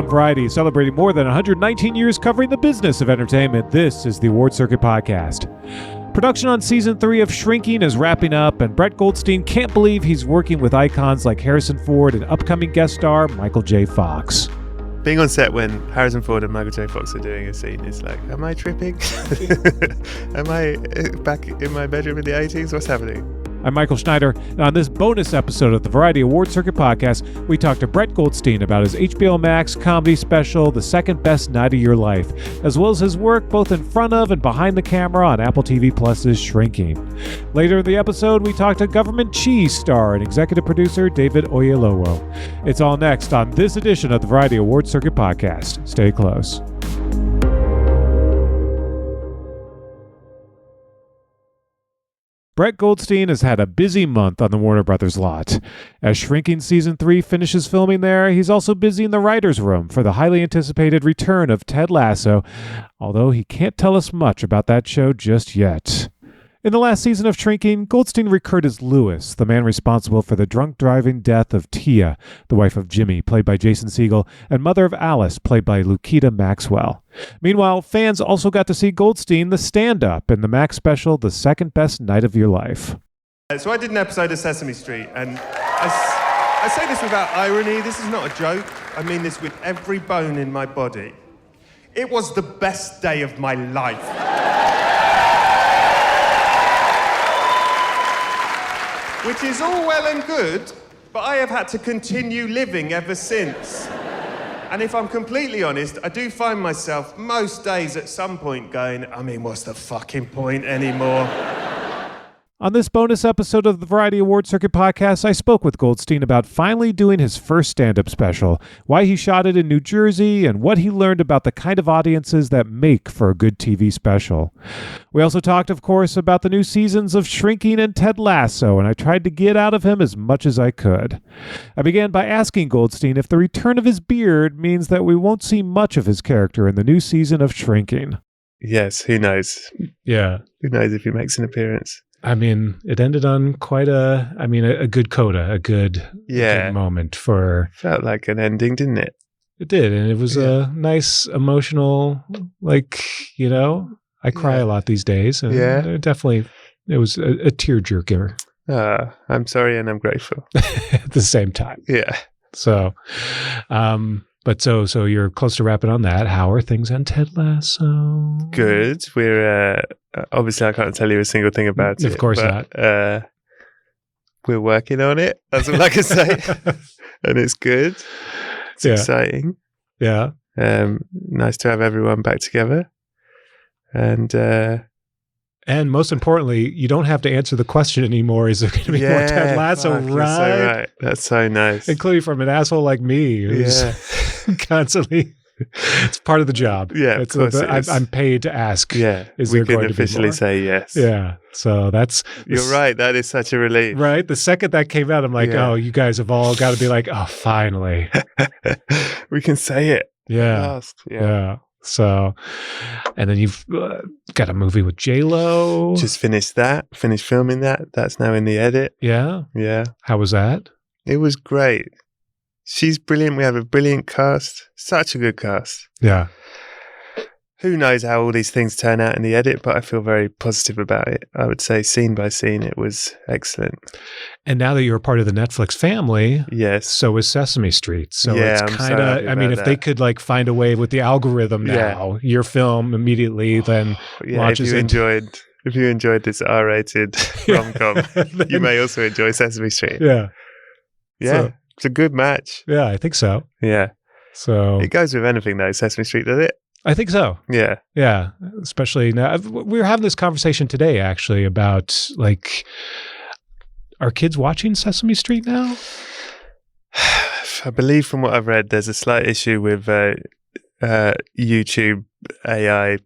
From Variety, celebrating more than 119 years covering the business of entertainment, this is the Award Circuit Podcast. Production on Season 3 of Shrinking is wrapping up, and Brett Goldstein can't believe he's working with icons like Harrison Ford and upcoming guest star Michael J. Fox. Being on set when Harrison Ford and Michael J. Fox are doing a scene is like, am I tripping? Am I back in my bedroom in the 80s? What's happening? I'm Michael Schneider, and on this bonus episode of the Variety Award Circuit Podcast, we talk to Brett Goldstein about his HBO Max comedy special, The Second Best Night of Your Life, as well as his work both in front of and behind the camera on Apple TV Plus's Shrinking. Later in the episode, we talk to Government Cheese star and executive producer David Oyelowo. It's all next on this edition of the Variety Award Circuit Podcast. Stay close. Brett Goldstein has had a busy month on the Warner Brothers lot. As Shrinking Season 3 finishes filming there, he's also busy in the writer's room for the highly anticipated return of Ted Lasso, although he can't tell us much about that show just yet. In the last season of Shrinking, Goldstein recurred as Lewis, the man responsible for the drunk driving death of Tia, the wife of Jimmy, played by Jason Segel, and mother of Alice, played by Lukita Maxwell. Meanwhile, fans also got to see Goldstein, the stand-up, in the Max special, The Second Best Night of Your Life. So I did an episode of Sesame Street, and I say this without irony. This is not a joke. I mean this with every bone in my body. It was the best day of my life. Which is all well and good, but I have had to continue living ever since. And if I'm completely honest, I do find myself most days at some point going, what's the fucking point anymore? On this bonus episode of the Variety Award Circuit Podcast, I spoke with Goldstein about finally doing his first stand-up special, why he shot it in New Jersey, and what he learned about the kind of audiences that make for a good TV special. We also talked, of course, about the new seasons of Shrinking and Ted Lasso, and I tried to get out of him as much as I could. I began by asking Goldstein if the return of his beard means that we won't see much of his character in the new season of Shrinking. Yes, who knows? Yeah. Who knows if he makes an appearance? It ended on quite a good coda, a good moment for... Felt like an ending, didn't it? It did, and it was a nice, emotional, I cry a lot these days, and it was a tearjerker. I'm sorry and I'm grateful. At the same time. Yeah. So, so you're close to wrapping on that. How are things on Ted Lasso? Good. We're obviously I can't tell you a single thing about it. Of course not. We're working on it. That's all I can say. And it's good. It's exciting. Yeah. Nice to have everyone back together. And most importantly, you don't have to answer the question anymore. Is there going to be more Ted Lasso? You're so right. That's so nice. Including from an asshole like me who's constantly... It's part of the job. Yeah, of course I'm paid to ask. Yeah, we can officially say yes. Yeah, so that's... You're right. That is such a relief. Right? The second that came out, I'm like, oh, you guys have all got to be like, oh, finally. We can say it. Yeah. Yeah. So, and then you've got a movie with J-Lo. Just finished filming that. That's now in the edit. Yeah? Yeah. How was that? It was great. She's brilliant. We have a brilliant cast. Such a good cast. Yeah. Who knows how all these things turn out in the edit, but I feel very positive about it. I would say scene by scene, it was excellent. And now that you're a part of the Netflix family, yes, so is Sesame Street. So it's kind of, if they could find a way with the algorithm now, your film immediately then launches If you enjoyed this R-rated rom-com, you may also enjoy Sesame Street. Yeah. Yeah. So, it's a good match. Yeah, I think so. Yeah. So it goes with anything though, Sesame Street, does it? I think so. Yeah. Yeah. Especially now. We were having this conversation today actually about are kids watching Sesame Street now? I believe from what I've read, there's a slight issue with YouTube AI.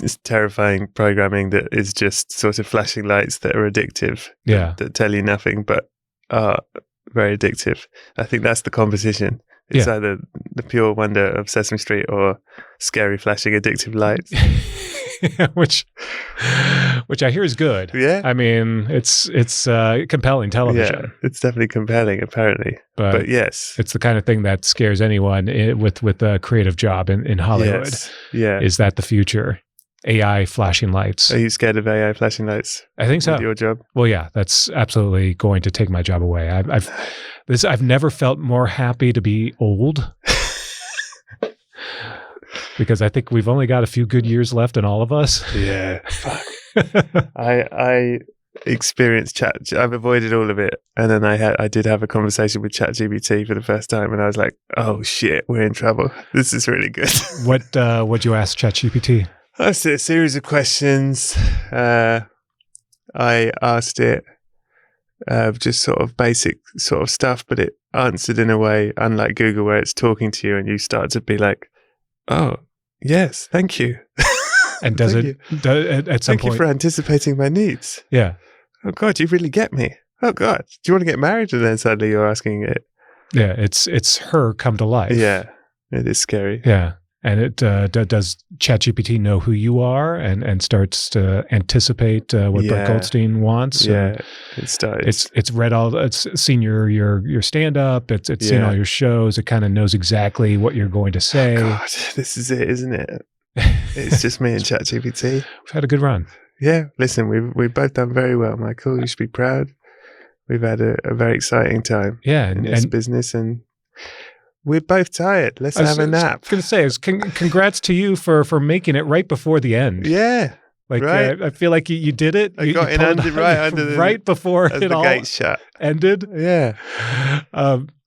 It's terrifying programming that is just sort of flashing lights that are addictive. Yeah. That tell you nothing but are very addictive. I think that's the composition. It's either the pure wonder of Sesame Street or scary flashing addictive lights. which I hear is good. Yeah. I mean, it's compelling television. Yeah, it's definitely compelling, apparently. But yes, it's the kind of thing that scares anyone with a creative job in Hollywood. Yes. Yeah. Is that the future? AI flashing lights. Are you scared of AI flashing lights? I think so. With your job? Well, yeah, that's absolutely going to take my job away. I've never felt more happy to be old. Because I think we've only got a few good years left in all of us. Yeah. Fuck. I experienced chat. I've avoided all of it, and then I did have a conversation with ChatGPT for the first time, and I was like, "Oh shit, we're in trouble. This is really good." What'd you ask ChatGPT? I asked it a series of questions. I asked it just sort of basic sort of stuff, but it answered in a way, unlike Google, where it's talking to you and you start to be like, "Oh, yes, thank you." And does at some point? Thank you for anticipating my needs. Yeah. Oh God, you really get me. Oh God, do you want to get married? And then suddenly you're asking it. Yeah, it's her come to life. Yeah, it is scary. Yeah, and it does ChatGPT know who you are and starts to anticipate what Brett Goldstein wants. Yeah, it starts. It's read all. It's seen your stand up. It's seen all your shows. It kind of knows exactly what you're going to say. Oh God, this is it, isn't it? It's just me and ChatGPT. We've had a good run. Yeah, listen, we've both done very well, Michael. You should be proud. We've had a very exciting time. Yeah, in this business, and we're both tired. Let's have a nap. I was going to say, congrats to you for making it right before the end. Yeah, like right. I feel like you did it. I got in right under the right before as it the all gates shut. Ended. Yeah,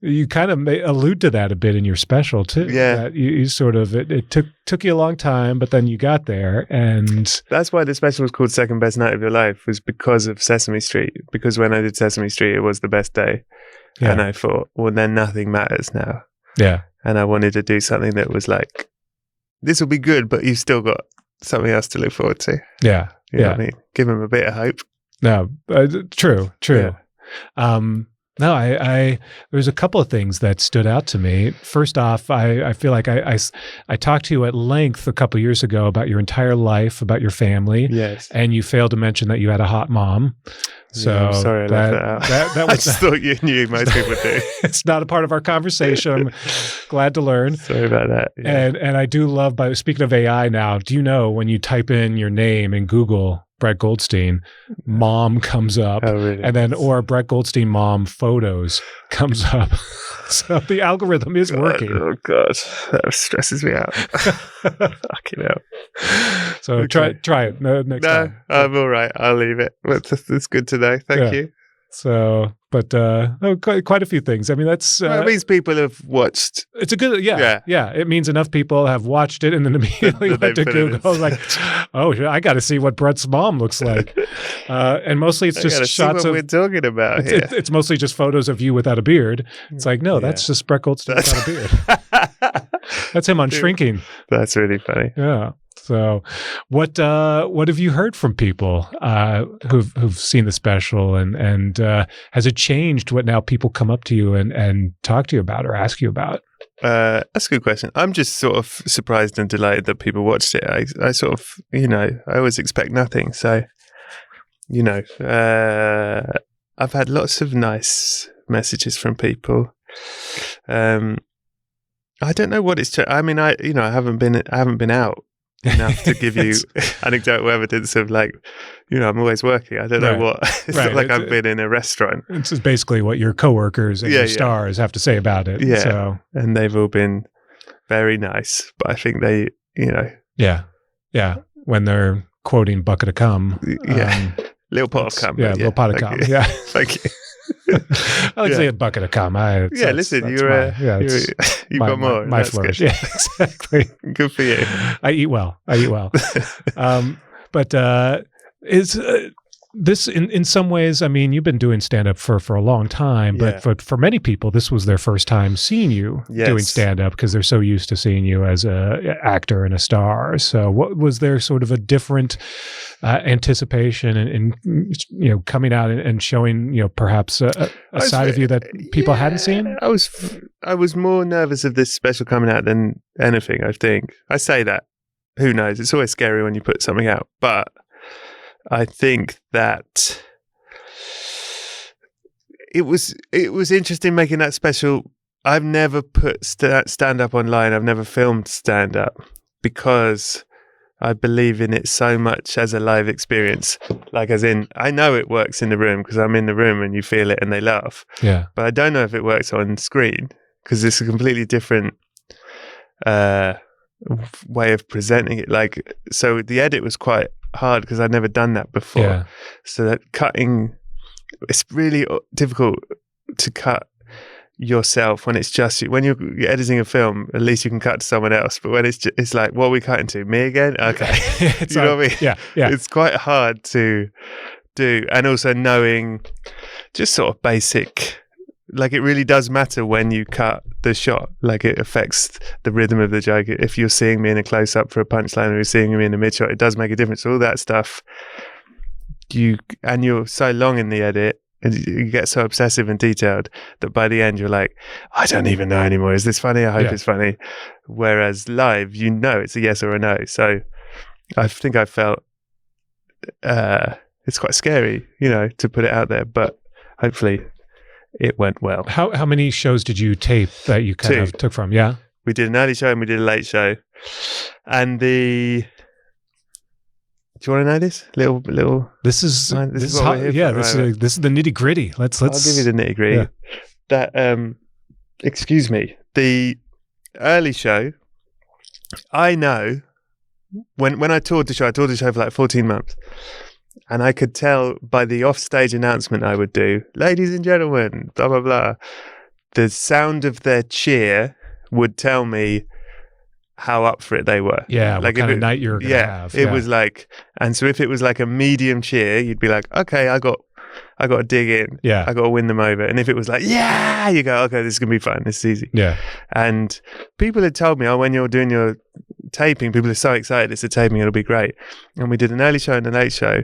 you kind of allude to that a bit in your special too. Yeah, that you sort of it took you a long time, but then you got there, and that's why the special was called Second Best Night of Your Life, was because of Sesame Street. Because when I did Sesame Street, it was the best day, and I thought, well, then nothing matters now. Yeah, and I wanted to do something that was like, this will be good, but you've still got something else to look forward to. Yeah, you know what I mean? Give them a bit of hope. No, true. Yeah. No, there's a couple of things that stood out to me. First off, I feel like I talked to you at length a couple of years ago about your entire life, about your family. Yes. And you failed to mention that you had a hot mom. So I'm sorry I left that out. That was I just thought you knew. Most people do. It's not a part of our conversation. I'm glad to learn. Sorry about that. Yeah. And I do love, by speaking of AI now, do you know when you type in your name in Google, Brett Goldstein, mom comes up, really? And then, or Brett Goldstein mom photos comes up. So the algorithm is working. Oh God, that stresses me out. Fucking hell. So okay. try it next time. No, I'm all right. I'll leave it. It's good to know. Thank you. So, but quite a few things. I mean, that's it means people have watched. It's a good, yeah. It means enough people have watched it and then immediately went to Google. Like, oh, I got to see what Brett's mom looks like. And mostly it's just shots of. We're talking about here. It's mostly just photos of you without a beard. It's like, no, that's just Brett Goldstein without a beard. That's him on Shrinking. That's really funny. Yeah. So, what have you heard from people who've seen the special, and has it changed what now people come up to you and talk to you about or ask you about? That's a good question. I'm just sort of surprised and delighted that people watched it. I sort of, I always expect nothing. So, I've had lots of nice messages from people. I don't know what it's. I mean, I haven't been out enough to give you anecdotal evidence of like, I'm always working. I don't know what. It's not like I've been in a restaurant. It's just basically what your coworkers and your stars have to say about it. Yeah. So. And they've all been very nice, but I think they, Yeah. When they're quoting bucket of cum. Little pot of cum. Yeah, little pot of cum. Yeah. Thank you. I like to say a bucket of cum. Listen, you've got more. My flourish. Yeah, exactly. Good for you. I eat well. But is this in some ways? I mean, you've been doing stand up for a long time, but for many people, this was their first time seeing you doing stand up because they're so used to seeing you as a actor and a star. So, what was there sort of a different anticipation and coming out and showing perhaps a side of you that people hadn't seen? I was more nervous of this special coming out than anything. I think I say that who knows? It's always scary when you put something out. But I think that it was interesting making that special. I've never put stand up online. I've never filmed stand up because I believe in it so much as a live experience. Like, as in, I know it works in the room because I'm in the room and you feel it and they laugh. Yeah. But I don't know if it works on screen because it's a completely different way of presenting it. Like, so the edit was quite hard because I'd never done that before. Yeah. So that cutting, it's really difficult to cut yourself when it's just you. When you're editing a film, at least you can cut to someone else. But when it's like, what are we cutting to? Me again? Okay. You know what I mean? Yeah. It's quite hard to do. And also knowing just sort of basic, like, it really does matter when you cut the shot. Like, it affects the rhythm of the joke. If you're seeing me in a close up for a punchline or you're seeing me in a mid shot, it does make a difference. All that stuff, you're so long in the edit, and you get so obsessive and detailed that by the end you're like, I don't even know anymore. Is this funny? I hope it's funny. Whereas live, it's a yes or a no. So I think I felt it's quite scary, to put it out there, but hopefully it went well. How many shows did you tape that you kind of took from? Yeah. We did an early show and we did a late show. And do you want to know this? Little. This is what we're here for, this is the nitty gritty. Let's. I'll give you the nitty gritty. Yeah. That excuse me. The early show, I know when I toured the show for like 14 months, and I could tell by the offstage announcement I would do, ladies and gentlemen, blah blah blah. The sound of their cheer would tell me how up for it they were. Yeah, like what kind of night you were going to have. It was like, and so if it was like a medium cheer, you'd be like, okay, I got to dig in. Yeah. I got to win them over. And if it was like, yeah, you go, okay, this is going to be fun. This is easy. Yeah. And people had told me, when you're doing your taping, people are so excited it's a taping, it'll be great. And we did an early show and a late show.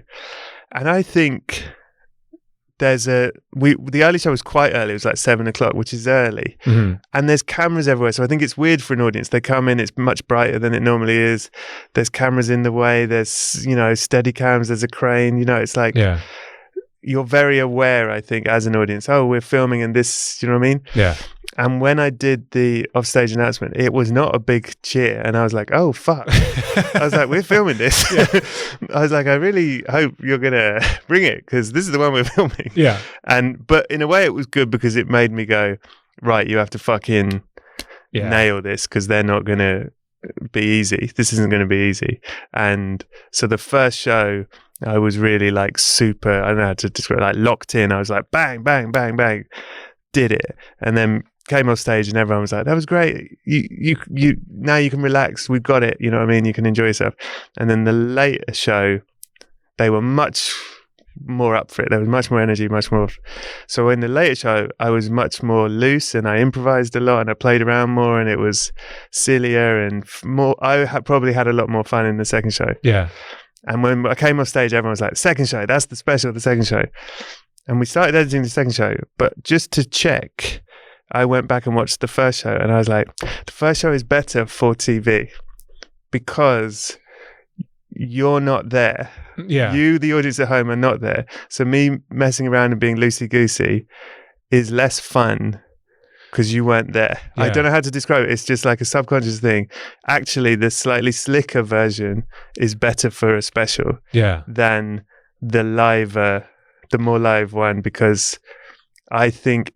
And I think the early show was quite early. It was like 7:00, which is early. Mm-hmm. And there's cameras everywhere. So I think it's weird for an audience. They come in, it's much brighter than it normally is. There's cameras in the way. There's, steady cams. There's a crane. It's like, you're very aware, I think, as an audience. Oh, we're filming and this, you know what I mean? Yeah. And when I did the offstage announcement, it was not a big cheer. And I was like, oh, fuck. I was like, we're filming this. I was like, I really hope you're going to bring it because this is the one we're filming. Yeah. But in a way, it was good because it made me go, right, you have to fucking nail this because they're not going to be easy. This isn't going to be easy. And so the first show, I was really like super, I don't know how to describe it, like locked in. I was like, bang, bang, bang, bang, did it. And then came off stage and everyone was like, that was great. You now you can relax. We've got it. You know what I mean? You can enjoy yourself. And then the later show, they were much more up for it. There was much more energy, much more. So in the later show, I was much more loose and I improvised a lot and I played around more and it was sillier and more. I probably had a lot more fun in the second show. Yeah. And when I came off stage, everyone was like, second show, that's the special, the second show. And we started editing the second show, but just to check, I went back and watched the first show and I was like, the first show is better for TV because you're not there. Yeah. You, the audience at home, are not there. So me messing around and being loosey-goosey is less fun because you weren't there. Yeah. I don't know how to describe it. It's just like a subconscious thing. Actually, the slightly slicker version is better for a special than the more live one because I think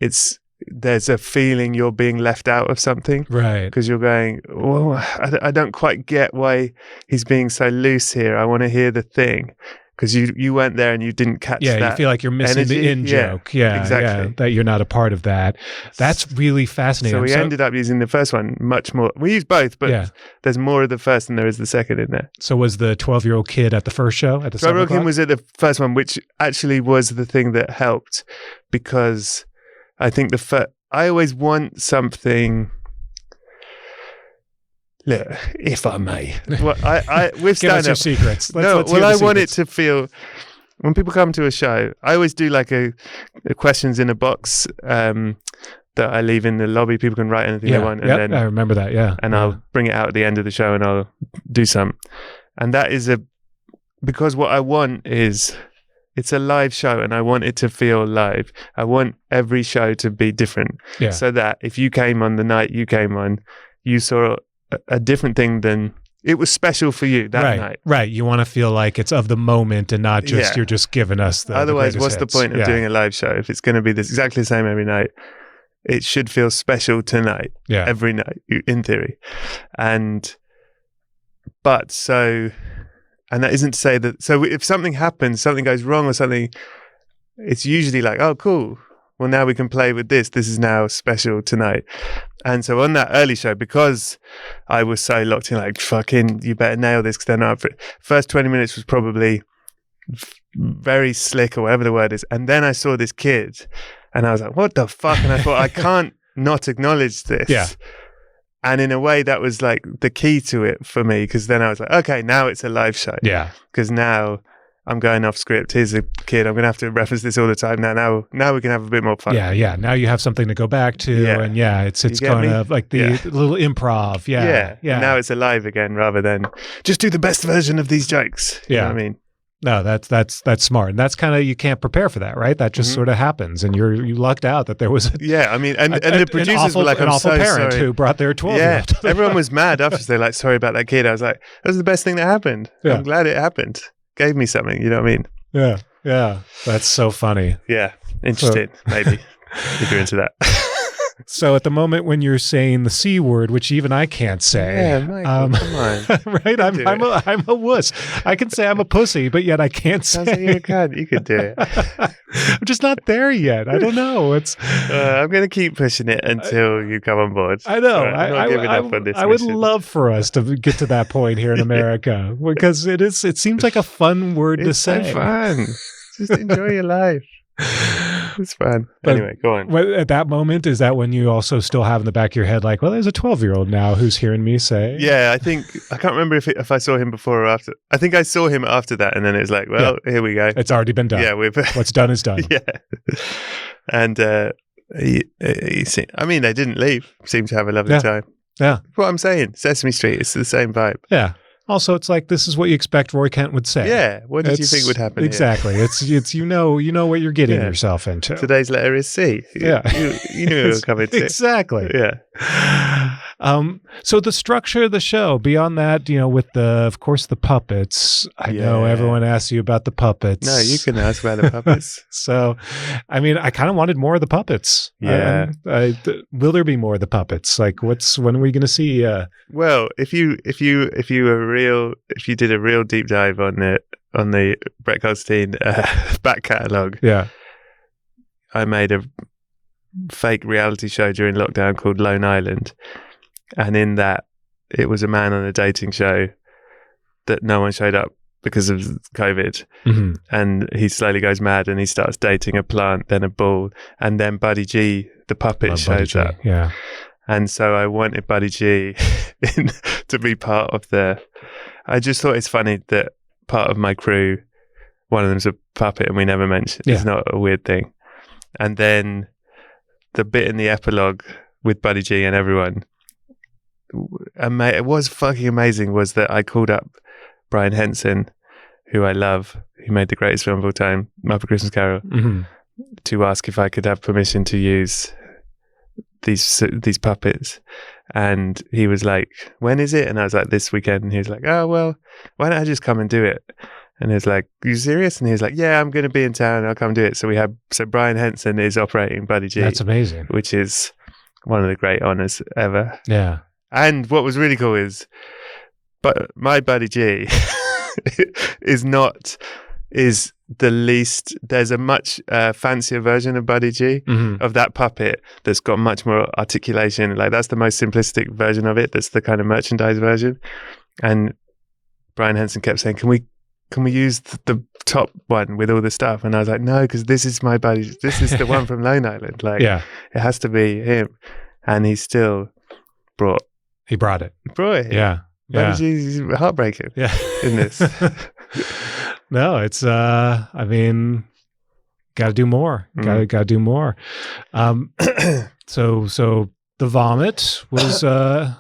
there's a feeling you're being left out of something. Right. Because you're going, well, I don't quite get why he's being so loose here. I want to hear the thing. Because you weren't there and you didn't catch that. Yeah, you feel like you're missing energy. the in-joke. Yeah, exactly. Yeah, that you're not a part of that. That's really fascinating. So we ended up using the first one much more. We used both, but there's more of the first than there is the second in there. So was the 12-year-old kid at the first show? At the 12-year-old kid was at the first one, which actually was the thing that helped because I think I always want something. Look, if I may, well, I with give us your stand-up, secrets. I want it to feel. When people come to a show, I always do like a questions in a box that I leave in the lobby. People can write anything they want, and then I remember that. Yeah, and I'll bring it out at the end of the show, and I'll do some. And that is because what I want is it's a live show, and I want it to feel live. I want every show to be different, so that if you came on the night you came on, you saw a different thing than. It was special for you that night. Right. You want to feel like it's of the moment and not just you're just giving us the Otherwise, the what's the point of doing a live show if it's going to be exactly the same every night? It should feel special tonight, every night, in theory. And that isn't to say that. So if something happens, something goes wrong or something, it's usually like, oh, cool. Well, now we can play with this. This is now special tonight. And so on that early show, because I was so locked in, like, fucking, you better nail this because they're not up for it. First 20 minutes was probably very slick or whatever the word is. And then I saw this kid and I was like, what the fuck? And I thought, I can't not acknowledge this. Yeah. And in a way, that was like the key to it for me, because then I was like, okay, now it's a live show. Yeah. Because now I'm going off script. Here's a kid. I'm going to have to reference this all the time. Now we can have a bit more fun. Yeah. Now you have something to go back to, and it's kind of like the little improv. Yeah. And now it's alive again, rather than just do the best version of these jokes. You know what I mean? No, that's smart, and that's kind of, you can't prepare for that, right? That just sort of happens, and you lucked out that there was and the producers were like, an I'm awful so parent sorry. Who brought their 12-year-old. Yeah, everyone was mad after. They're like, sorry about that kid. I was like, that was the best thing that happened. Yeah. I'm glad it happened. Gave me something. You know what I mean? Yeah. That's so funny. Yeah, interesting. Maybe if you're into that. So at the moment when you're saying the C word, which even I can't say, Michael, come on, right? I'm a wuss. I can say I'm a pussy, but yet I can't say. Sounds like you could. You could do it. I'm just not there yet. I don't know. It's. I'm going to keep pushing it until you come on board. I know. I'm not giving up on this I would mission. love for us to get to that point here in America, because it seems like a fun word to say. It's so fun. Just enjoy your life. It's fun. But anyway, go on. At that moment, is that when you also still have in the back of your head, like, well, there's a 12-year-old now who's hearing me say? Yeah, I can't remember if I saw him before or after. I think I saw him after that, and then it was like, well, here we go. It's already been done. Yeah, what's done is done. Yeah, and they didn't leave. Seemed to have a lovely time. Yeah, what I'm saying, Sesame Street, it's the same vibe. Yeah. Also, it's like, this is what you expect Roy Kent would say. Yeah. What did you think would happen? Exactly. Here? It's you know what you're getting yourself into. Today's letter is C. You knew it was coming to. Exactly. Yeah. So the structure of the show, beyond that, with of course, the puppets. I know everyone asks you about the puppets. No, you can ask about the puppets. So, I mean, I kind of wanted more of the puppets. Yeah. Will there be more of the puppets? Like, when are we going to see? Well, if you did a real deep dive on the Brett Goldstein back catalogue, I made a fake reality show during lockdown called Lone Island, and in that it was a man on a dating show that no one showed up because of COVID, and he slowly goes mad and he starts dating a plant, then a bull, and then Buddy G, the puppet, shows up. Yeah. And so I wanted Buddy G to be part of I just thought it's funny that part of my crew, one of them's a puppet, and we never mentioned. It's not a weird thing. And then the bit in the epilogue with Buddy G and everyone, it was fucking amazing, was that I called up Brian Henson, who I love, who made the greatest film of all time, Muppet Christmas Carol, to ask if I could have permission to use these puppets. And he was like, when is it? And I was like, this weekend. And he was like, oh, well, why don't I just come and do it? And he was like, you serious? And he was like, yeah, I'm going to be in town. I'll come do it. So Brian Henson is operating Buddy G. That's amazing. Which is one of the great honors ever. Yeah. And what was really cool is, but my Buddy G is the least. There's a much fancier version of Buddy G, of that puppet, that's got much more articulation. Like, that's the most simplistic version of it. That's the kind of merchandise version. And Brian Henson kept saying, can we use the top one with all the stuff? And I was like, no, because this is my Buddy. This is the one from Lone Island. Like, it has to be him. And he still brought it. Yeah. Buddy G's heartbreaking. Yeah. In this. No, it's, I mean, got to do more. Got to do more. So the vomit was also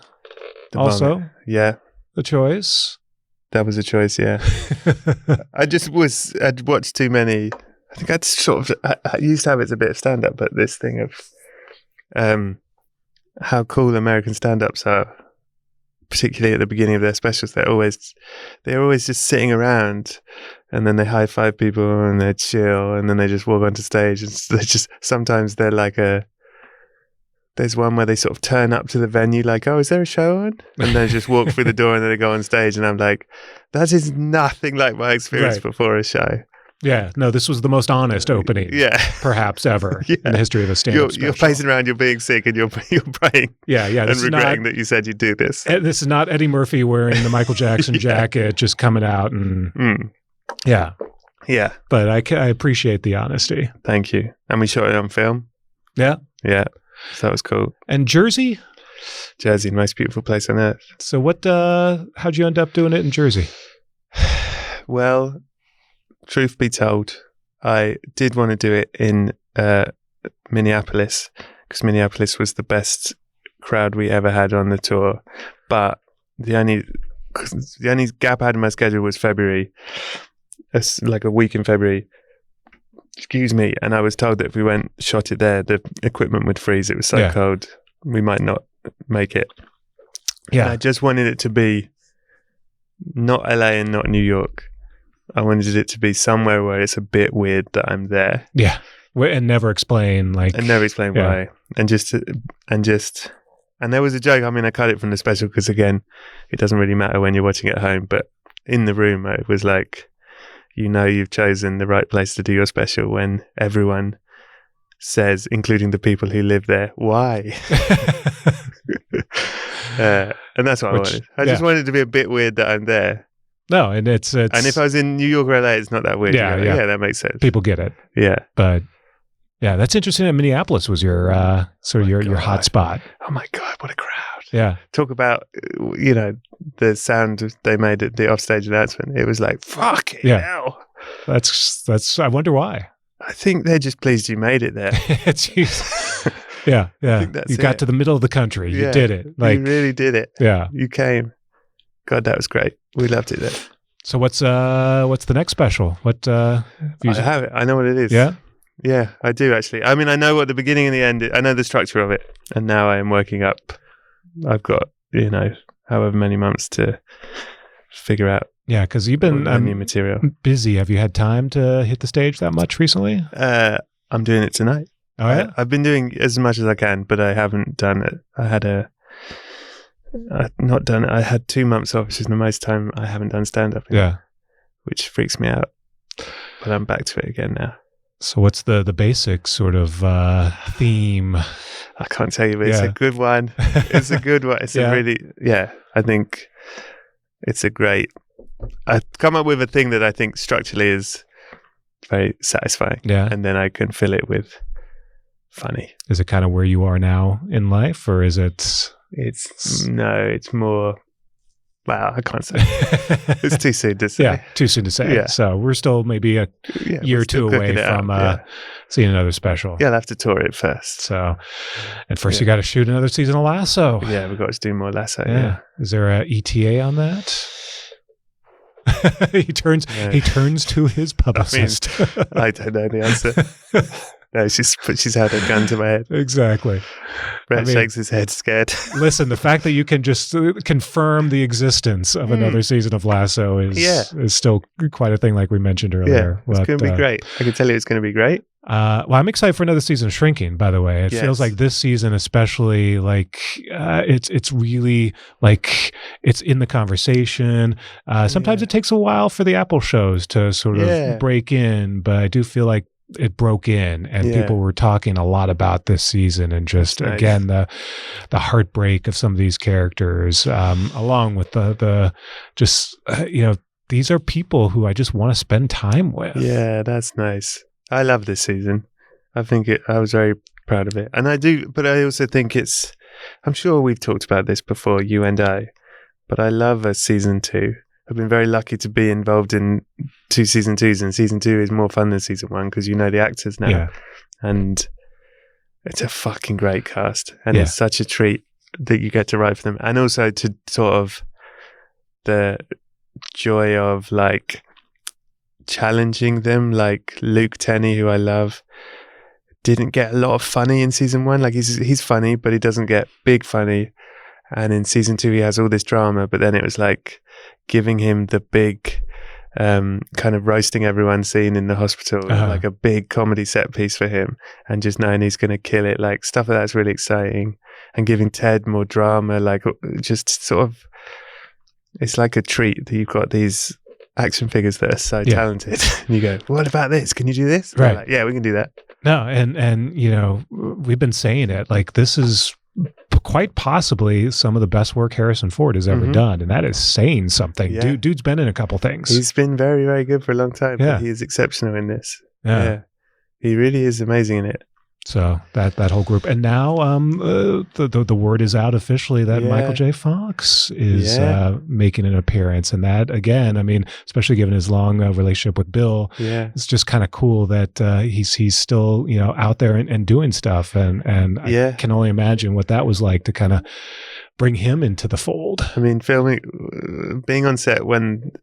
vomit. Yeah, the choice. that was a choice. Yeah, I'd watched too many. I think I'd sort of. I used to have it as a bit of stand up, but this thing of how cool American stand ups are, particularly at the beginning of their specials, they're always just sitting around, and then they high five people and they chill, and then they just walk onto stage, and they just sometimes they're like there's one where they sort of turn up to the venue like, oh, is there a show on? And they just walk through the door and then they go on stage, and I'm like, that is nothing like my experience before a show. Yeah, no, this was the most honest opening, perhaps ever in the history of a stand-up special. You're pacing around, you're being sick, and you're praying, and regretting that you said you'd do this. This is not Eddie Murphy wearing the Michael Jackson jacket, just coming out and yeah. But I appreciate the honesty. Thank you. And we shot it on film. Yeah, so that was cool. And Jersey, the most beautiful place on earth. So what? How'd you end up doing it in Jersey? Well, truth be told, I did want to do it in Minneapolis, because Minneapolis was the best crowd we ever had on the tour. But the only gap I had in my schedule was February, like a week in February. Excuse me. And I was told that if we shot it there, the equipment would freeze. It was so cold, we might not make it. Yeah. And I just wanted it to be not LA and not New York. I wanted it to be somewhere where it's a bit weird that I'm there. Yeah. And never explain why. And there was a joke. I mean, I cut it from the special because, again, it doesn't really matter when you're watching at home. But in the room, it was like, you've chosen the right place to do your special when everyone says, including the people who live there, why? And that's what I wanted. I just wanted it to be a bit weird that I'm there. No, and it's and if I was in New York or LA, it's not that weird. Yeah, that makes sense. People get it. Yeah, but yeah, that's interesting. That Minneapolis was your sort of your hot spot. Oh my God, what a crowd! Yeah, talk about the sound they made at the offstage announcement. It was like fucking hell. That's. I wonder why. I think they're just pleased you made it there. Yeah. You got to the middle of the country. You did it. You really did it. Yeah, you came. God, that was great. We loved it there. So what's the next special? What I have it. I know what it is. Yeah, I do actually. I mean, I know what the beginning and the end is. I know the structure of it, and now I am working up. I've got however many months to figure out. Yeah, because you've been new material. Busy. Have you had time to hit the stage that much recently? I'm doing it tonight. Oh yeah. I've been doing as much as I can, but I haven't done it. Not done it. I had 2 months off, which is the most time I haven't done stand-up. Which freaks me out. But I'm back to it again now. So what's the basic sort of theme? I can't tell you, but it's a good one. It's a good one. It's a really, I think it's a great... I've come up with a thing that I think structurally is very satisfying. Yeah. And then I can fill it with funny. Is it kind of where you are now in life, or is it... It's more. Wow, I can't say. It's too soon to say. Yeah, too soon to say. Yeah. So we're still maybe a year or two away from seeing another special. Yeah, I'll have to tour it first. So, and first you got to shoot another season of Lasso. Yeah, we've got to do more Lasso. Yeah. Is there a ETA on that? He turns to his publicist. I don't know the answer. No, she's had a gun to my head. Exactly. Brett shakes his head, scared. Listen, the fact that you can just confirm the existence of another season of Lasso is still quite a thing, like we mentioned earlier. Yeah, it's going to be great. I can tell you it's going to be great. Well, I'm excited for another season of Shrinking, by the way. It feels like this season especially, like it's really like it's in the conversation. Sometimes it takes a while for the Apple shows to sort of break in, but I do feel like it broke in, and people were talking a lot about this season, and just again the heartbreak of some of these characters, along with the just these are people who I just want to spend time with. Yeah, that's nice. I love this season. I was very proud of it, and I do. But I also think I'm sure we've talked about this before, you and I. But I love a season 2. I've been very lucky to be involved in 2 season 2s, and season 2 is more fun than season 1 because you know the actors now. Yeah. And it's a fucking great cast, and it's such a treat that you get to write for them, and also to sort of the joy of like challenging them. Like Luke Tenney, who I love, didn't get a lot of funny in season 1. Like he's funny, but he doesn't get big funny. And in season 2, he has all this drama, but then it was like giving him the big kind of roasting everyone scene in the hospital, like a big comedy set piece for him, and just knowing he's going to kill it, like stuff like that's really exciting. And giving Ted more drama, like just sort of, it's like a treat that you've got these action figures that are so talented. And you go, what about this? Can you do this? Right. Like, yeah, we can do that. No, and you know, we've been saying it, like this is quite possibly some of the best work Harrison Ford has ever done, and that is saying something. Yeah. Dude's been in a couple things. He's been very, very good for a long time. Yeah. But he is exceptional in this. Yeah. He really is amazing in it. So that whole group, and now the word is out officially that Michael J. Fox is making an appearance, and that again, I mean, especially given his long relationship with Bill, it's just kind of cool that he's still out there and doing stuff, and I can only imagine what that was like to kind of bring him into the fold. I mean, being on set when.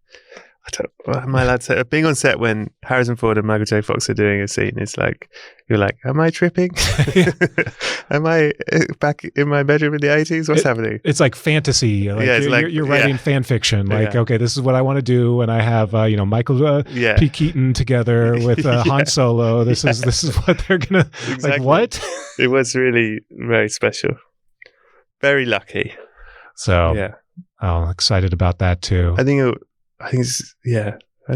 Am I allowed to say? Being on set when Harrison Ford and Michael J. Fox are doing a scene, it's like, you're like, am I tripping? Am I back in my bedroom in the 80s? What's happening? It's like fantasy. Like you're writing fan fiction. Like, okay, this is what I want to do. And I have, Michael P. Keaton together with Han Solo. This is what they're going to, like, what? It was really very special. Very lucky. So, I'm excited about that too. I think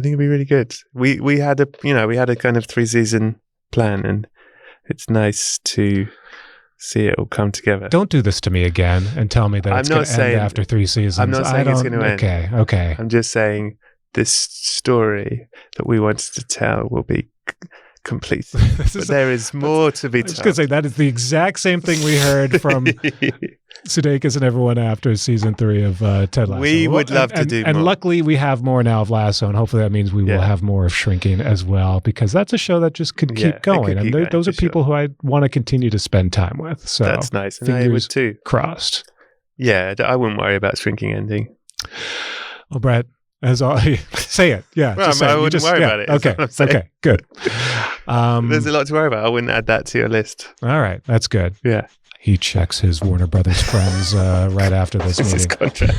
it'd be really good. We had a kind of 3-season plan, and it's nice to see it all come together. Don't do this to me again and tell me that it's going to end after 3 seasons. I'm not saying it's going to end. Okay. I'm just saying this story that we wanted to tell will be complete. But there is more to be told. I was going to say, that is the exact same thing we heard from Sudeikis and everyone after season 3 of Ted Lasso. We would love to do more. And luckily we have more now of Lasso, and hopefully that means we will have more of Shrinking as well, because that's a show that just could keep going. And those are people who I want to continue to spend time with. So that's nice. And I would too. Crossed. Yeah, I wouldn't worry about Shrinking ending. Well, Brett, as always, say it. Yeah, well, I wouldn't worry about it. Okay, good. There's a lot to worry about. I wouldn't add that to your list. All right, that's good. Yeah. He checks his Warner Brothers friends right after this meeting. His contract.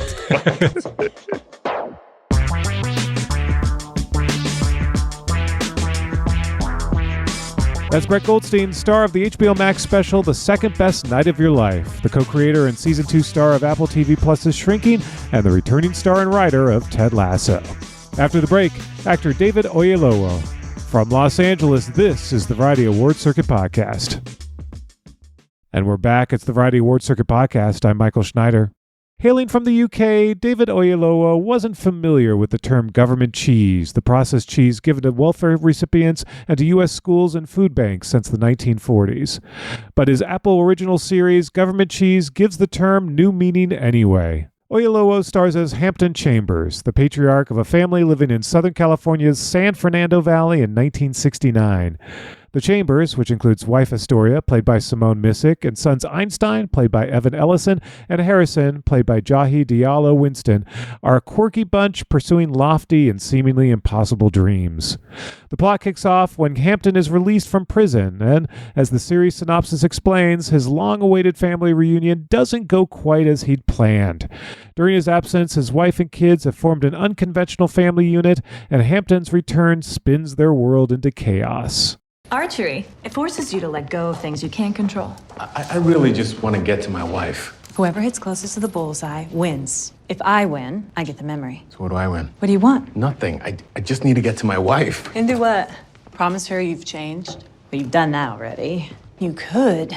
That's Brett Goldstein, star of the HBO Max special, The Second Best Night of Your Life, the co-creator and season 2 star of Apple TV Plus's Shrinking, and the returning star and writer of Ted Lasso. After the break, actor David Oyelowo. From Los Angeles, this is the Variety Award Circuit Podcast. And we're back. It's the Variety Award Circuit Podcast. I'm Michael Schneider. Hailing from the UK, David Oyelowo wasn't familiar with the term government cheese, the processed cheese given to welfare recipients and to U.S. schools and food banks since the 1940s. But his Apple original series, Government Cheese, gives the term new meaning anyway. Oyelowo stars as Hampton Chambers, the patriarch of a family living in Southern California's San Fernando Valley in 1969. The Chambers, which includes wife Astoria, played by Simone Missick, and sons Einstein, played by Evan Ellison, and Harrison, played by Jahi Diallo Winston, are a quirky bunch pursuing lofty and seemingly impossible dreams. The plot kicks off when Hampton is released from prison, and, as the series synopsis explains, his long-awaited family reunion doesn't go quite as he'd planned. During his absence, his wife and kids have formed an unconventional family unit, and Hampton's return spins their world into chaos. Archery. It forces you to let go of things you can't control. I really just want to get to my wife. Whoever hits closest to the bullseye wins. If I win, I get the memory. So what do I win? What do you want? Nothing. I just need to get to my wife. And do what? Promise her you've changed? But you've done that already. You could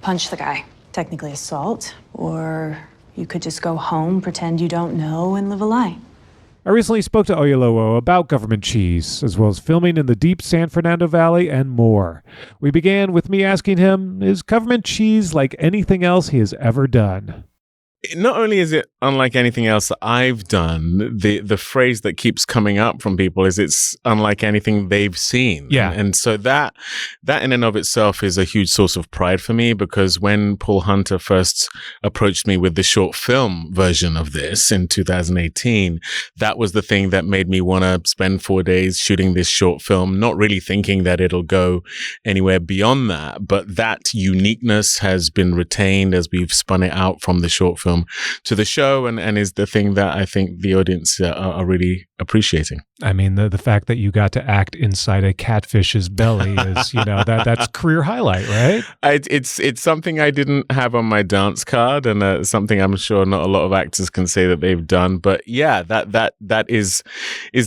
punch the guy. Technically assault. Or you could just go home, pretend you don't know, and live a lie. I recently spoke to Oyelowo about Government Cheese, as well as filming in the deep San Fernando Valley and more. We began with me asking him, is Government Cheese like anything else he has ever done? not only is it unlike anything else that I've done, the phrase that keeps coming up from people is it's unlike anything they've seen. Yeah. And so that in and of itself is a huge source of pride for me, because when Paul Hunter first approached me with the short film version of this in 2018, that was the thing that made me want to spend 4 days shooting this short film, not really thinking that it'll go anywhere beyond that. But that uniqueness has been retained as we've spun it out from the short film to the show, and is the thing that I think the audience are really appreciating. I mean, the fact that you got to act inside a catfish's belly is, that's career highlight, right? It's something I didn't have on my dance card, and something I'm sure not a lot of actors can say that they've done. But yeah, that is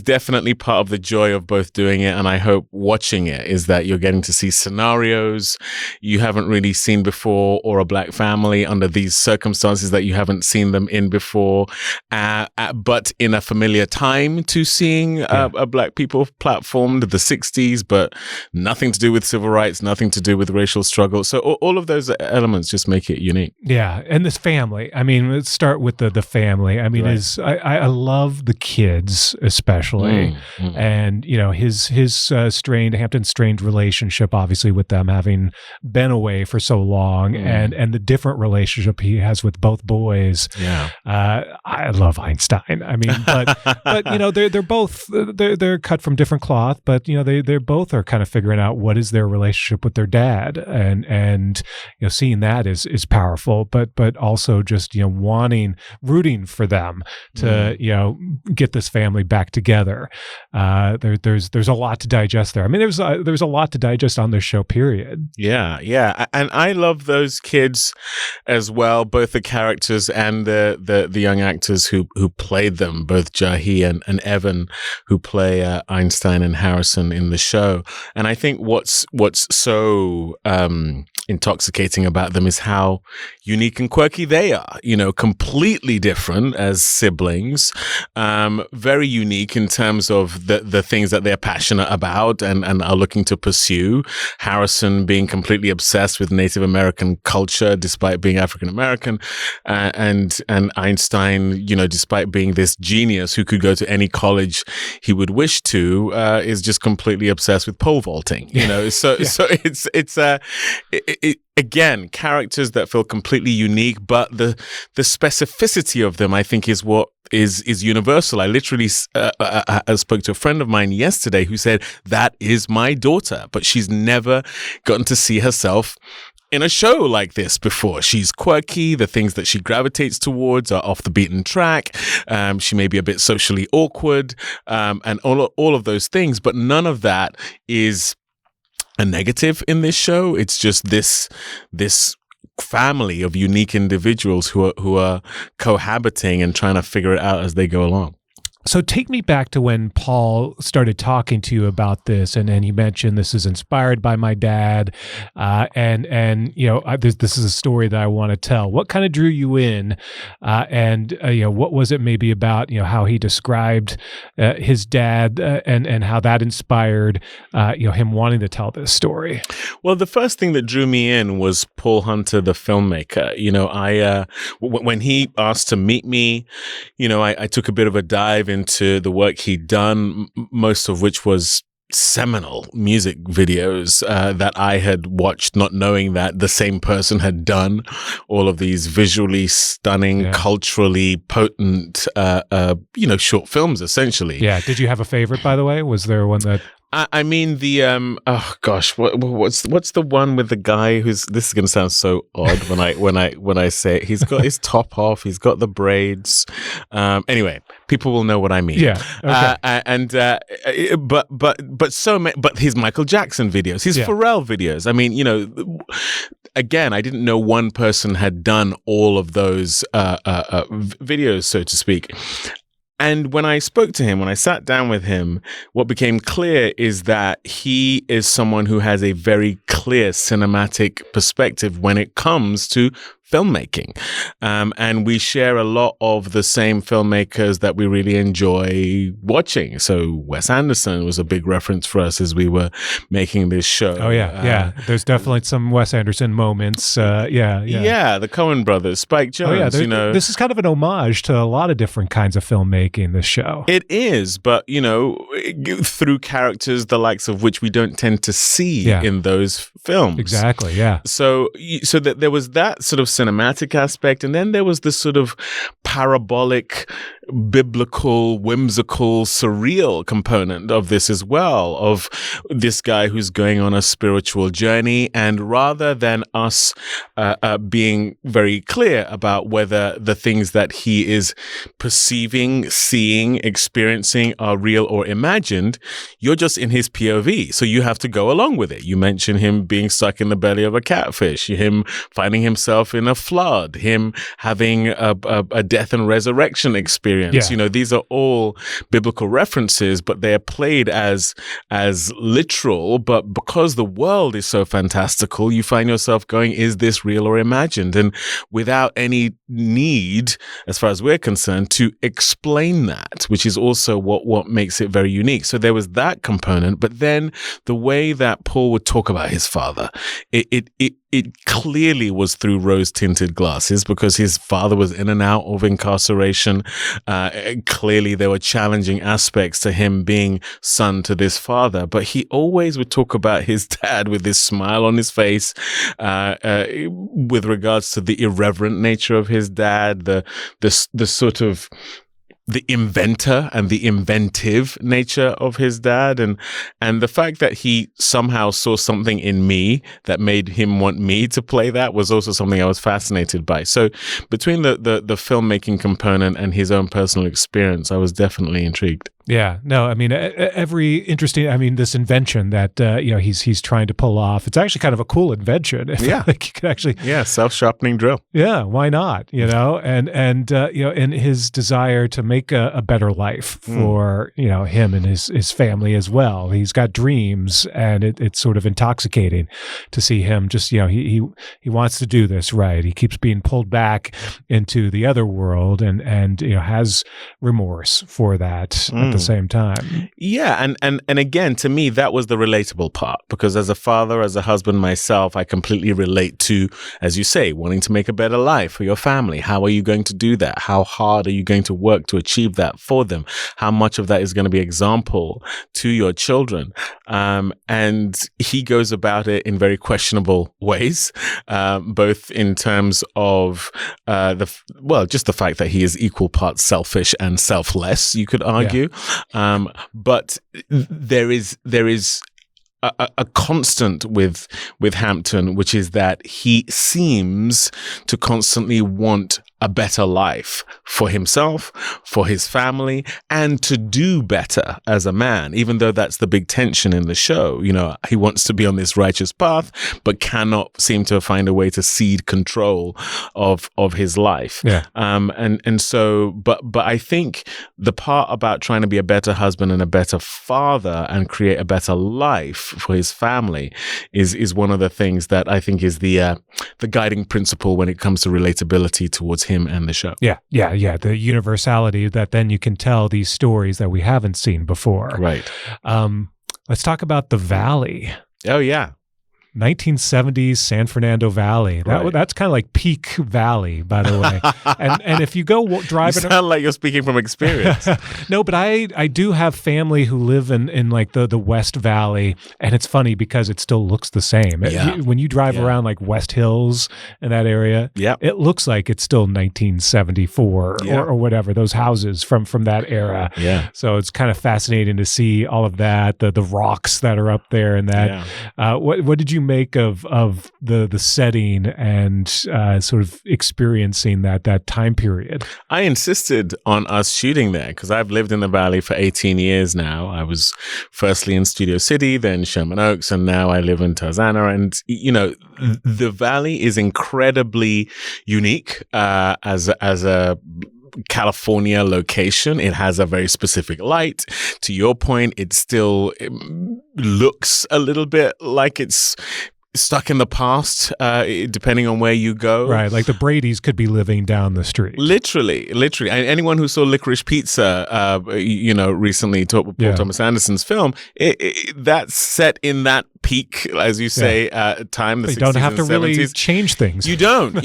definitely part of the joy of both doing it, and I hope watching it is that you're getting to see scenarios you haven't really seen before, or a black family under these circumstances that you haven't seen them in before, but in a familiar time to seeing a black people platformed, the 60s, but nothing to do with civil rights, nothing to do with racial struggle. So all of those elements just make it unique. Yeah, and this family. I mean, let's start with the family. I mean, Right. I love the kids especially, and his Hampton's strained relationship, obviously, with them having been away for so long, and the different relationship he has with both boys. Yeah. I love Einstein. I mean, but they're both they're cut from different cloth, but they both are kind of figuring out what is their relationship with their dad, and seeing that is powerful, but also just rooting for them to get this family back together. There's a lot to digest there. I mean, there's a lot to digest on this show, period. Yeah, and I love those kids as well, both the characters and the young actors who played them, both Jahi and Evan, who play Einstein and Harrison in the show. And I think what's so intoxicating about them is how unique and quirky they are. Completely different as siblings, very unique in terms of the things that they're passionate about and are looking to pursue. Harrison being completely obsessed with Native American culture despite being African American, and Einstein, despite being this genius who could go to any college he would wish to, is just completely obsessed with pole vaulting. So it's again, characters that feel completely unique, but the specificity of them, I think, is what is universal. I literally spoke to a friend of mine yesterday who said, that is my daughter, but she's never gotten to see herself in a show like this before. She's quirky. The things that she gravitates towards are off the beaten track. She may be a bit socially awkward, and all of those things, but none of that is a negative in this show. It's just this family of unique individuals who are cohabiting and trying to figure it out as they go along. So take me back to when Paul started talking to you about this, and he mentioned this is inspired by my dad, and this is a story that I want to tell. What kind of drew you in, and what was it maybe about how he described his dad, and how that inspired him wanting to tell this story? Well, the first thing that drew me in was Paul Hunter, the filmmaker. When he asked to meet me, I took a bit of a dive into the work he'd done, most of which was seminal music videos that I had watched, not knowing that the same person had done all of these visually stunning, culturally potent, short films, essentially. Yeah. Did you have a favorite, by the way? Was there one that... I mean the what's the one with the guy who's, this is going to sound so odd when I say it. He's got his top off, he's got the braids. Anyway, people will know what I mean. Yeah. Okay. But his Michael Jackson videos, his Pharrell videos. I mean, again, I didn't know one person had done all of those videos, so to speak. And when I spoke to him, when I sat down with him, what became clear is that he is someone who has a very clear cinematic perspective when it comes to filmmaking. And we share a lot of the same filmmakers that we really enjoy watching. So Wes Anderson was a big reference for us as we were making this show. Oh, yeah. There's definitely some Wes Anderson moments. Yeah, the Coen brothers, Spike Jonze, This is kind of an homage to a lot of different kinds of filmmaking, this show. It is, but, through characters the likes of which we don't tend to see in those films. Exactly, yeah. So that there was that sort of cinematic aspect, and then there was this sort of parabolic, biblical, whimsical, surreal component of this as well, of this guy who's going on a spiritual journey, and rather than us being very clear about whether the things that he is perceiving, seeing, experiencing are real or imagined, you're just in his POV, so you have to go along with it. You mention him being stuck in the belly of a catfish, him finding himself in a flood, him having a death and resurrection experience. Yeah. These are all biblical references, but they are played as literal. But because the world is so fantastical, you find yourself going, is this real or imagined? And without any need, as far as we're concerned, to explain that, which is also what makes it very unique. So there was that component, but then the way that Paul would talk about his father, it clearly was through rose-tinted glasses, because his father was in and out of incarceration. Clearly, there were challenging aspects to him being son to this father, but he always would talk about his dad with this smile on his face, with regards to the irreverent nature of his dad, the sort of the inventor and the inventive nature of his dad, and the fact that he somehow saw something in me that made him want me to play that was also something I was fascinated by. So between the filmmaking component and his own personal experience, I was definitely intrigued. Yeah, no, I mean, every interesting, this invention that, he's trying to pull off, it's actually kind of a cool invention. Yeah. Like you could actually. Yeah, self-sharpening drill. Yeah, why not? And in his desire to make a better life for, him and his family as well. He's got dreams, and it's sort of intoxicating to see him just, he wants to do this right. He keeps being pulled back into the other world and has remorse for that. At the same time. Yeah, and again, to me, that was the relatable part, because as a father, as a husband myself, I completely relate to, as you say, wanting to make a better life for your family. How are you going to do that? How hard are you going to work to achieve that for them? How much of that is going to be example to your children? And he goes about it in very questionable ways, both in terms of just the fact that he is equal parts selfish and selfless, you could argue. Yeah. But there is a constant with Hampton, which is that he seems to constantly want a better life for himself, for his family, and to do better as a man, even though that's the big tension in the show. He wants to be on this righteous path, but cannot seem to find a way to cede control of his life. Yeah. But I think the part about trying to be a better husband and a better father and create a better life for his family is one of the things that I think is the guiding principle when it comes to relatability towards him and the show. Yeah. The universality that then you can tell these stories that we haven't seen before. Right. Let's talk about the Valley. Oh, yeah. 1970s San Fernando Valley. That's kind of like peak Valley, by the way. and if you go driving, you sound like you're speaking from experience. No, but I do have family who live in like the West Valley, and it's funny because it still looks the same. Yeah. When you drive around like West Hills in that area, it looks like it's still 1974 or whatever, those houses from that era. Yeah. So it's kind of fascinating to see all of that, the rocks that are up there and that. Yeah. What did you make of the setting and sort of experiencing that time period? I insisted on us shooting there because I've lived in the Valley for 18 years now. I was firstly in Studio City, then Sherman Oaks, and now I live in Tarzana. And, the Valley is incredibly unique as a California location. It has a very specific light. To your point, it still looks a little bit like it's stuck in the past, depending on where you go. Right, like the Bradys could be living down the street. Literally. And anyone who saw Licorice Pizza, recently, Paul Thomas Anderson's film, that's set in that peak, as you say, time. You don't have to 70s. really change things. You don't.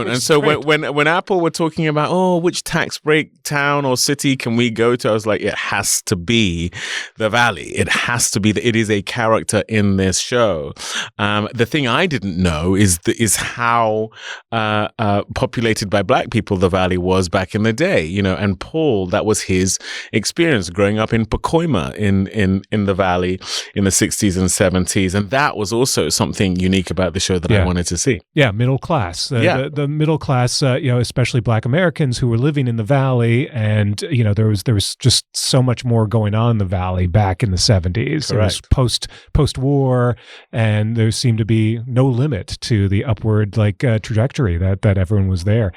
And so when Apple were talking about, which tax break town or city can we go to, I was like, it has to be the Valley. It has to be. It is a character in this show. The thing I didn't know is how populated by Black people the Valley was back in the day. And Paul, that was his experience growing up in Pacoima in the Valley in the 60s and 70s. And that was also something unique about the show that I wanted to see. Yeah, middle class. The middle class, especially Black Americans who were living in the Valley, and there was just so much more going on in the Valley back in the 70s. Correct. It was post-war, and there seemed to be no limit to the upward trajectory that everyone was there.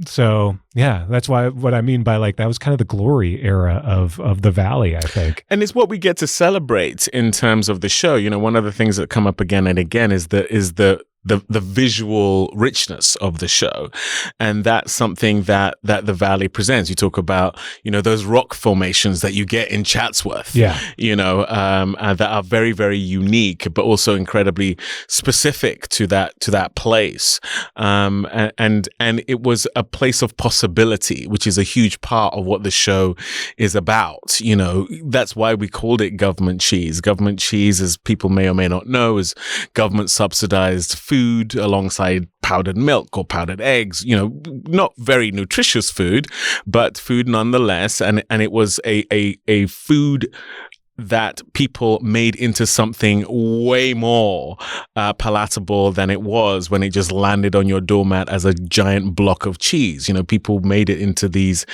So yeah, that's why what I mean by that was kind of the glory era of the Valley, I think. And it's what we get to celebrate in terms of the show. One of the things that come up again and again is the visual richness of the show. And that's something that the Valley presents. You talk about, those rock formations that you get in Chatsworth, that are very, very unique, but also incredibly specific to that place. And it was a place of possibility, which is a huge part of what the show is about. That's why we called it government cheese. Government cheese, as people may or may not know, is government subsidized food alongside powdered milk or powdered eggs, not very nutritious food, but food nonetheless. And it was a food that people made into something way more palatable than it was when it just landed on your doormat as a giant block of cheese. People made it into these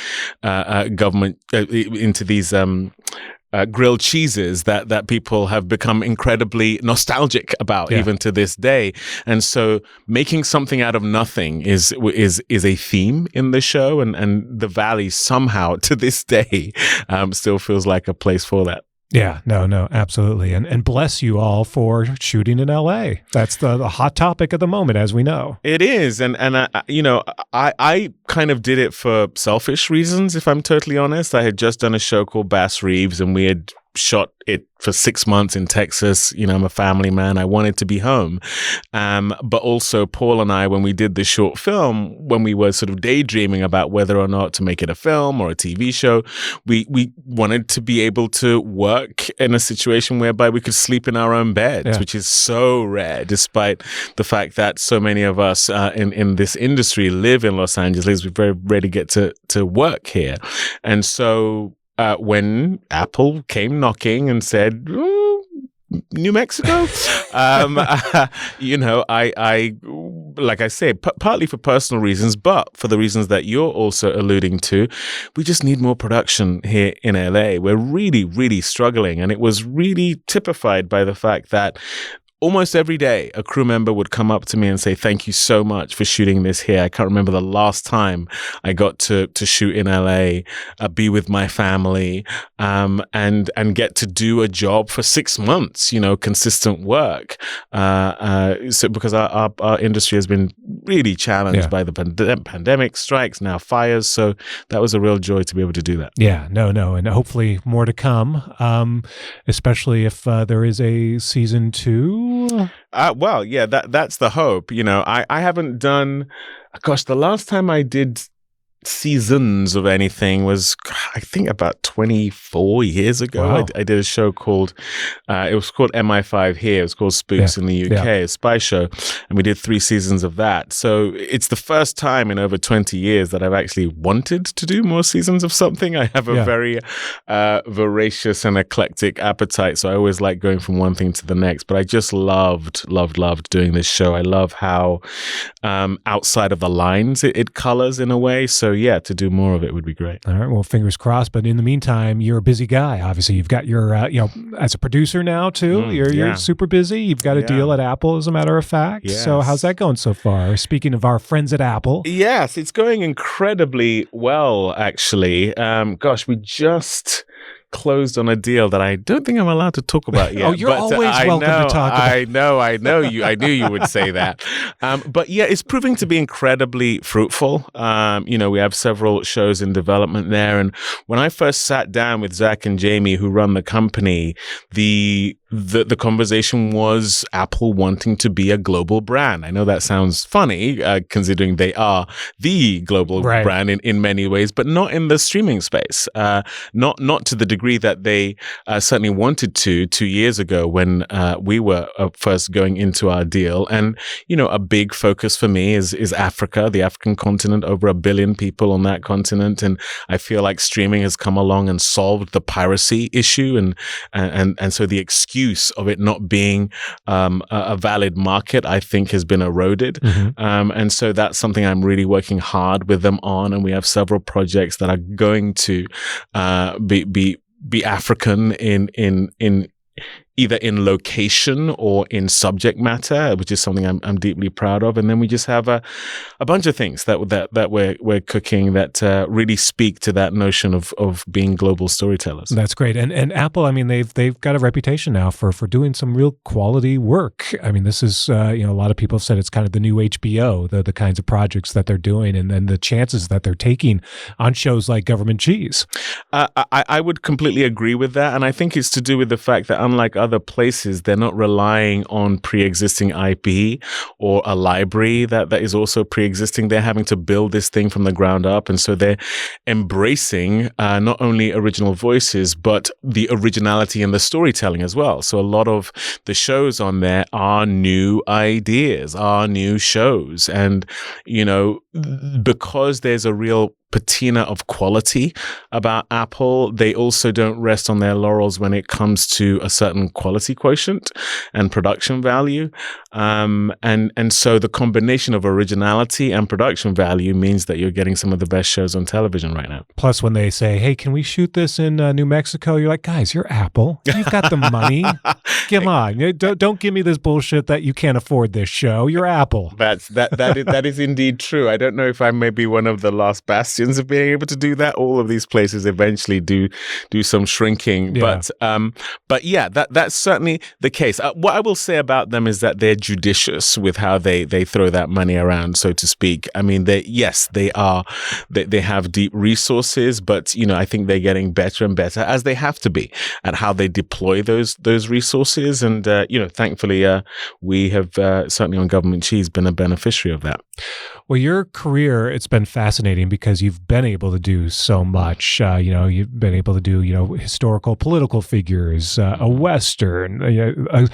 grilled cheeses that people have become incredibly nostalgic about even to this day. And so making something out of nothing is a theme in the show, and the Valley somehow to this day still feels like a place for that. Yeah, no, absolutely. And bless you all for shooting in LA. That's the hot topic of the moment, as we know. It is. And I kind of did it for selfish reasons, if I'm totally honest. I had just done a show called Bass Reeves, and we had shot it for 6 months in Texas. I'm a family man. I wanted to be home. But also Paul and I, when we did the short film, when we were sort of daydreaming about whether or not to make it a film or a TV show, we wanted to be able to work in a situation whereby we could sleep in our own beds, which is so rare, despite the fact that so many of us in this industry live in Los Angeles. We very rarely get to work here. And so when Apple came knocking and said, New Mexico, I like I say, partly for personal reasons, but for the reasons that you're also alluding to, we just need more production here in LA. We're really, really struggling. And it was really typified by the fact that almost every day, a crew member would come up to me and say, "Thank you so much for shooting this here. I can't remember the last time I got to shoot in LA, be with my family, and get to do a job for 6 months, consistent work." So because our industry has been really challenged by the pandemic, strikes, now fires. So that was a real joy to be able to do that. Yeah, no. And hopefully more to come, especially if there is a season 2. Well, yeah, that's the hope. I haven't done, gosh, the last time I did seasons of anything was, I think, about 24 years ago. Wow. I did a show called, it was called MI5 here. It was called Spooks in the UK, a spy show. And we did 3 seasons of that. So it's the first time in over 20 years that I've actually wanted to do more seasons of something. I have a very voracious and eclectic appetite. So I always like going from one thing to the next. But I just loved doing this show. I love how outside of the lines it colors in a way. So yeah, to do more of it would be great. All right, well, fingers crossed. But in the meantime, you're a busy guy. Obviously, you've got your, as a producer now too. You're super busy. You've got a deal at Apple, as a matter of fact. Yes. So how's that going so far? Speaking of our friends at Apple, yes, it's going incredibly well, actually. Gosh, we just closed on a deal that I don't think I'm allowed to talk about yet. Oh, you're always welcome to talk about. I know you. I knew you would say that. But yeah, it's proving to be incredibly fruitful. We have several shows in development there, and when I first sat down with Zach and Jamie, who run the company, the conversation was Apple wanting to be a global brand. I know that sounds funny, considering they are the global brand in many ways, but not in the streaming space. Not to the degree that they certainly wanted to 2 years ago when we were first going into our deal. And a big focus for me is Africa, the African continent, over 1 billion people on that continent, and I feel like streaming has come along and solved the piracy issue, and so the excuse of it not being a valid market, I think, has been eroded. And so that's something I'm really working hard with them on, and we have several projects that are going to be African in either in location or in subject matter, which is something I'm deeply proud of. And then we just have a bunch of things that we're cooking that really speak to that notion of being global storytellers. That's great. And Apple, I mean, they've got a reputation now for doing some real quality work. I mean, this is a lot of people have said it's kind of the new HBO, the kinds of projects that they're doing, and then the chances that they're taking on shows like Government Cheese. I would completely agree with that, and I think it's to do with the fact that unlike other places, they're not relying on pre-existing IP or a library that is also pre-existing. They're having to build this thing from the ground up, and so they're embracing not only original voices but the originality in the storytelling as well. So a lot of the shows on there are new ideas, are new shows, and because there's a real patina of quality about Apple, they also don't rest on their laurels when it comes to a certain quality quotient and production value. And so the combination of originality and production value means that you're getting some of the best shows on television right now. Plus, when they say, hey, can we shoot this in New Mexico? You're like, guys, you're Apple. You've got the money. Come on. Don't give me this bullshit that you can't afford this show. You're Apple. That is indeed true. I don't know if I may be one of the last bastions of being able to do that. All of these places eventually do some shrinking. Yeah. But yeah, that's certainly the case. What I will say about them is that they're judicious with how they throw that money around, so to speak. I mean, they have deep resources, but I think they're getting better and better, as they have to be, at how they deploy those resources. And thankfully, we have certainly on Government Cheese been a beneficiary of that. Well, your career, it's been fascinating because you've been able to do so much. You've been able to do, historical political figures, a Western, a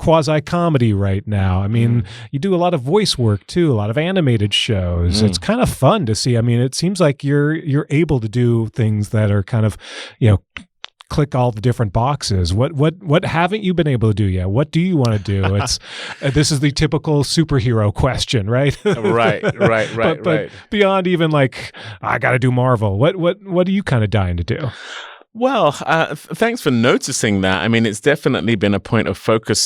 quasi-comedy right now. I mean, you do a lot of voice work too, a lot of animated shows. It's kind of fun to see. I mean, it seems like you're able to do things that are kind of, click all the different boxes. What haven't you been able to do yet? What do you want to do? It's this is the typical superhero question, right? But beyond even like, I got to do Marvel. What are you kind of dying to do? Well, thanks for noticing that. I mean, it's definitely been a point of focus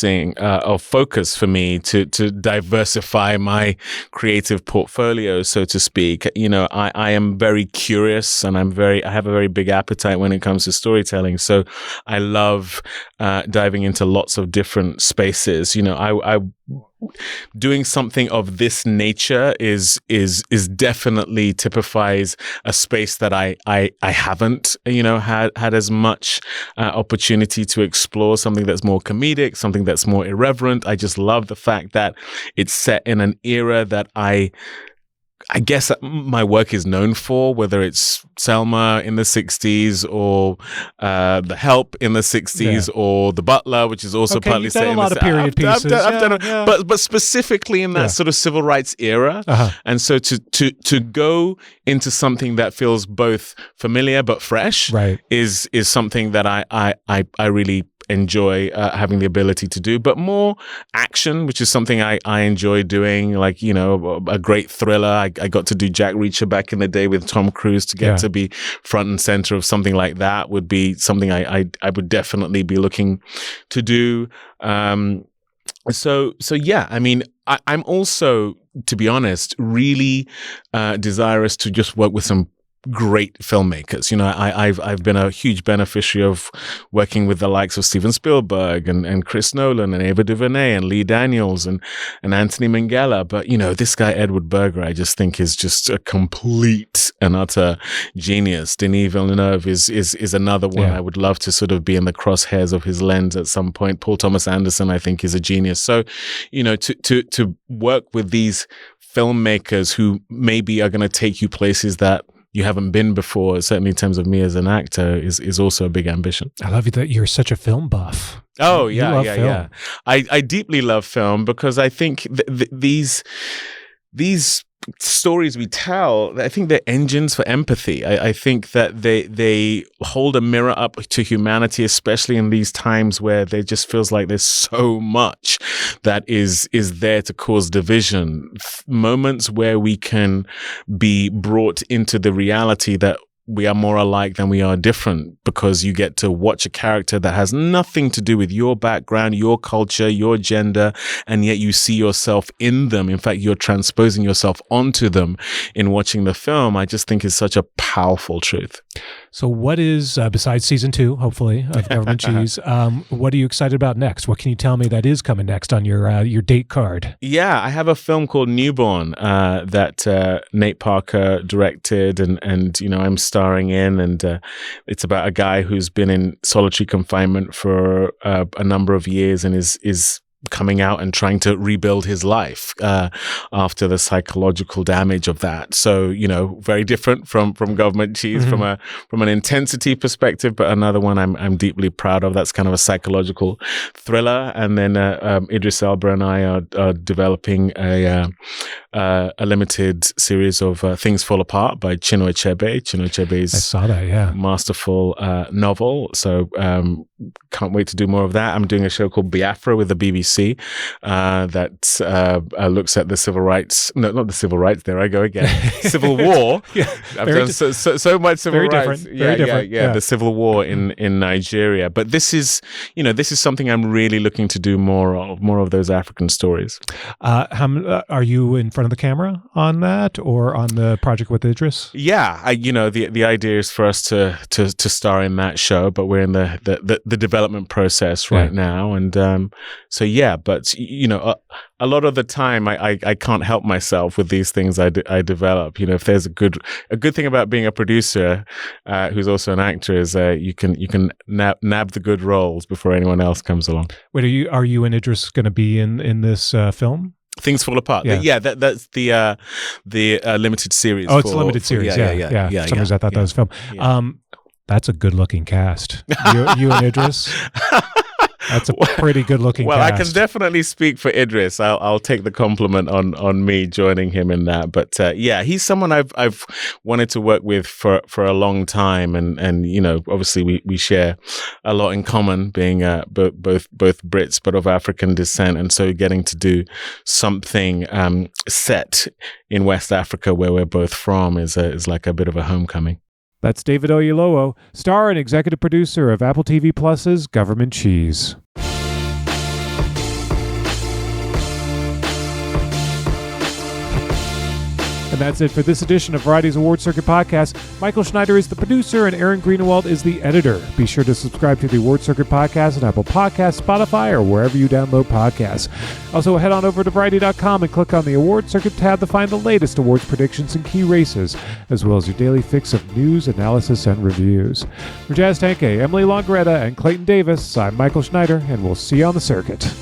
for me to diversify my creative portfolio, so to speak. I am very curious, and I have a very big appetite when it comes to storytelling. So I love diving into lots of different spaces. I doing something of this nature is definitely typifies a space that I haven't had as much opportunity to explore, something that's more comedic, something that's more irreverent. I just love the fact that it's set in an era that I guess my work is known for, whether it's Selma in the 60s or The Help in the 60s or The Butler, which is also partly set in the 60s. I've done a lot of period pieces. I've done but specifically in that sort of civil rights era. And so to go into something that feels both familiar but fresh is something that I really enjoy having the ability to do, but more action, which is something I enjoy doing, like, a great thriller. I got to do Jack Reacher back in the day with Tom Cruise. To get to be front and center of something like that would be something I would definitely be looking to do. So yeah, I mean, I'm also, to be honest, really desirous to just work with some great filmmakers. I've been a huge beneficiary of working with the likes of Steven Spielberg and Chris Nolan and Ava DuVernay and Lee Daniels and Anthony Minghella. But, this guy, Edward Berger, I just think is just a complete and utter genius. Denis Villeneuve is another one. I would love to sort of be in the crosshairs of his lens at some point. Paul Thomas Anderson, I think, is a genius. So, to work with these filmmakers who maybe are going to take you places that you haven't been before, certainly in terms of me as an actor, is also a big ambition. I love that you're such a film buff. Oh, You love film. yeah. I deeply love film because I think these stories we tell, I think they're engines for empathy. I think that they hold a mirror up to humanity, especially in these times where there just feels like there's so much that is there to cause division. Moments where we can be brought into the reality that we are more alike than we are different, because you get to watch a character that has nothing to do with your background, your culture, your gender, and yet you see yourself in them. In fact, you're transposing yourself onto them in watching the film. I just think is such a powerful truth. So what is, besides season 2, hopefully, of Government Cheese, what are you excited about next? What can you tell me that is coming next on your date card? Yeah, I have a film called Newborn that Nate Parker directed, and I'm starring in, and it's about a guy who's been in solitary confinement for a number of years and is coming out and trying to rebuild his life after the psychological damage of that. So, very different from Government Cheese from an intensity perspective, but another one I'm deeply proud of. That's kind of a psychological thriller. And then Idris Elba and I are developing a limited series of Things Fall Apart by Chinua Achebe. Chinua Achebe's I saw that, yeah. masterful novel. So can't wait to do more of that. I'm doing a show called Biafra with the BBC that looks at the civil rights. No, not the civil rights. There I go again. Civil War. Yeah, I've done so much civil very rights. Different. Very different. Yeah. The civil war in Nigeria. But this is something I'm really looking to do more of those African stories. Are you in front of the camera on that, or on the project with Idris? Yeah, the idea is for us to star in that show, but we're in the development process right now, and so yeah. But a lot of the time, I can't help myself with these things I develop. If there's a good thing about being a producer who's also an actor is you can nab the good roles before anyone else comes along. Wait, are you and Idris going to be in this film? Things Fall Apart. Yeah, that's the limited series. Oh, it's a limited series. Yeah. For some reason I thought that was a film. Yeah. That's a good-looking cast. You and Idris. That's a pretty good-looking cast. Well, I can definitely speak for Idris. I'll take the compliment on me joining him in that. But he's someone I've wanted to work with for a long time, and obviously we share a lot in common, being both Brits but of African descent, and so getting to do something set in West Africa where we're both from is like a bit of a homecoming. That's David Oyelowo, star and executive producer of Apple TV Plus's Government Cheese. And that's it for this edition of Variety's Award Circuit Podcast. Michael Schneider is the producer and Aaron Greenewald is the editor. Be sure to subscribe to the Award Circuit Podcast on Apple Podcasts, Spotify, or wherever you download podcasts. Also, head on over to Variety.com and click on the Award Circuit tab to find the latest awards predictions and key races, as well as your daily fix of news, analysis, and reviews. For Jazz Tanke, Emily Longretta, and Clayton Davis, I'm Michael Schneider, and we'll see you on the circuit.